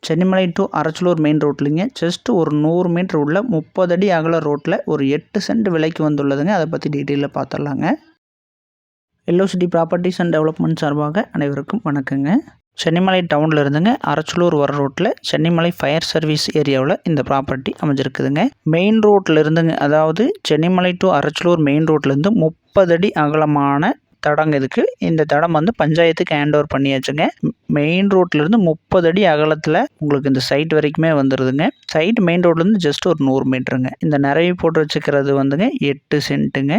Chennimalai to Arachalur main ரோட்லிங்க just ஒரு 100 metre உள்ள 30 அடி அகல ரோட்டில் ஒரு 8 சென்ட் விலைக்கு வந்துள்ளதுங்க. அதை பற்றி டீட்டெயிலில் பார்த்துடலாங்க. Yellow city properties and development சார்பாக அனைவருக்கும் வணக்கங்க. சென்னிமலை டவுனில் இருந்துங்க அரச்சலூர் வர ரோட்டில் சென்னிமலை ஃபயர் சர்வீஸ் ஏரியாவில் இந்த ப்ராப்பர்ட்டி அமைஞ்சிருக்குதுங்க. மெயின் ரோட்டில் இருந்துங்க, அதாவது சென்னிமலை டு அரச்சலூர் மெயின் ரோட்லேருந்து 30 அடி அகலமான தடங்க இதுக்கு. இந்த தடம் வந்து பஞ்சாயத்துக்கு ஹேண்ட் ஓவர் பண்ணியாச்சுங்க. மெயின் ரோட்லேருந்து 30 அடி அகலத்தில் உங்களுக்கு இந்த சைட் வரைக்குமே வந்துடுதுங்க. சைட் மெயின் ரோட்லேருந்து ஜஸ்ட் ஒரு 100 மீட்டருங்க. இந்த நிறைய போட்டு வச்சுக்கிறது வந்துங்க 8 சென்ட்டுங்க.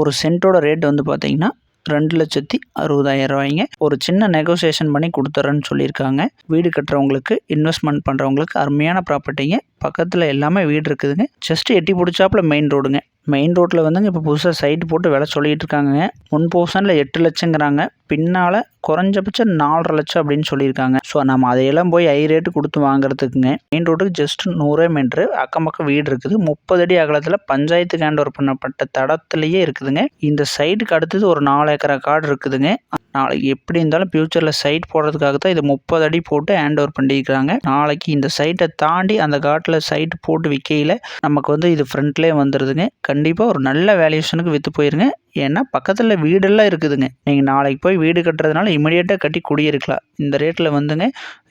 ஒரு சென்ட்டோட ரேட் வந்து பார்த்தீங்கன்னா 2,60,000 ரூபாய்ங்க. ஒரு சின்ன நெகோசியேஷன் பண்ணி கொடுத்துறேன்னு சொல்லியிருக்காங்க. வீடு கட்டுறவங்களுக்கு, இன்வெஸ்ட்மெண்ட் பண்ணுறவங்களுக்கு அருமையான ப்ராப்பர்ட்டிங்க. பக்கத்தில் எல்லாமே வீடு இருக்குதுங்க. ஜஸ்ட் எட்டி பிடிச்சாப்புல மெயின் ரோடுங்க. மெயின் ரோட்டில் வந்துங்க இப்போ புதுசாக சைட்டு போட்டு விலை சொல்லிகிட்டு இருக்காங்க. முன் போர்ஷனில் 8 லட்சங்கிறாங்க, பின்னால் குறைஞ்சபட்சம் 4,5 லட்சம் அப்படின்னு சொல்லியிருக்காங்க. ஸோ நம்ம அதையெல்லாம் போய் ஹை ரேட்டு கொடுத்து வாங்குறதுக்குங்க மெயின் ரோட்டுக்கு ஜஸ்ட் 100 மீட்ரு அக்கம் பக்கம் வீடு இருக்குது. 30 அடி அகலத்தில் பஞ்சாயத்துக்கு ஹேண்ட் ஓவர் பண்ணப்பட்ட தடத்துலேயே இருக்குதுங்க. இந்த சைட்டுக்கு அடுத்தது ஒரு 4 ஏக்கரா காடு இருக்குதுங்க. நாளைக்கு எப்படி இருந்தாலும் ஃப்யூச்சரில் சைட் போடுறதுக்காக தான் இது 30 அடி போட்டு ஹேண்ட் ஓவர் பண்ணியிருக்கிறாங்க. நாளைக்கு இந்த சைட்டை தாண்டி அந்த காட்டில் சைட்டு போட்டு விற்கையில் நமக்கு வந்து இது ஃப்ரண்ட்லேயே வந்துடுதுங்க. கண்டிப்பாக ஒரு நல்ல வேல்யூஷனுக்கு விற்று போயிருங்க. ஏன்னா பக்கத்தில் வீடெல்லாம் இருக்குதுங்க. நீங்கள் நாளைக்கு போய் வீடு கட்டுறதுனால இமிடியேட்டாக கட்டி குடியிருக்கலாம். இந்த ரேட்டில் வந்துங்க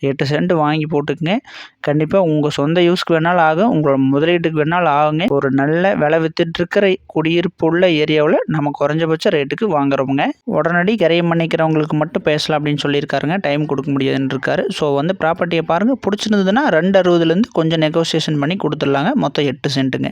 8 சென்ட் வாங்கி போட்டுக்குங்க. கண்டிப்பாக உங்கள் சொந்த யூஸ்க்கு வேணாலும் ஆகும், உங்களோட முதலீட்டுக்கு வேணாலும் ஆகுங்க. ஒரு நல்ல விலை விற்றுட்டுருக்கிற குடியிருப்பு உள்ள ஏரியாவில் நம்ம குறைஞ்சபட்ச ரேட்டுக்கு வாங்குறோமுங்க. உடனடி கரையம் பண்ணிக்கிறவங்களுக்கு மட்டும் பேசலாம் அப்படின்னு சொல்லியிருக்காருங்க. டைம் கொடுக்க முடியாதுன்னு இருக்காரு. ஸோ வந்து ப்ராப்பர்ட்டியை பாருங்கள், பிடிச்சிருந்ததுன்னா 2,60,000 கொஞ்சம் நெகோசியேஷன் பண்ணி கொடுத்துடலாங்க. மொத்தம் 8 சென்ட்டுங்க.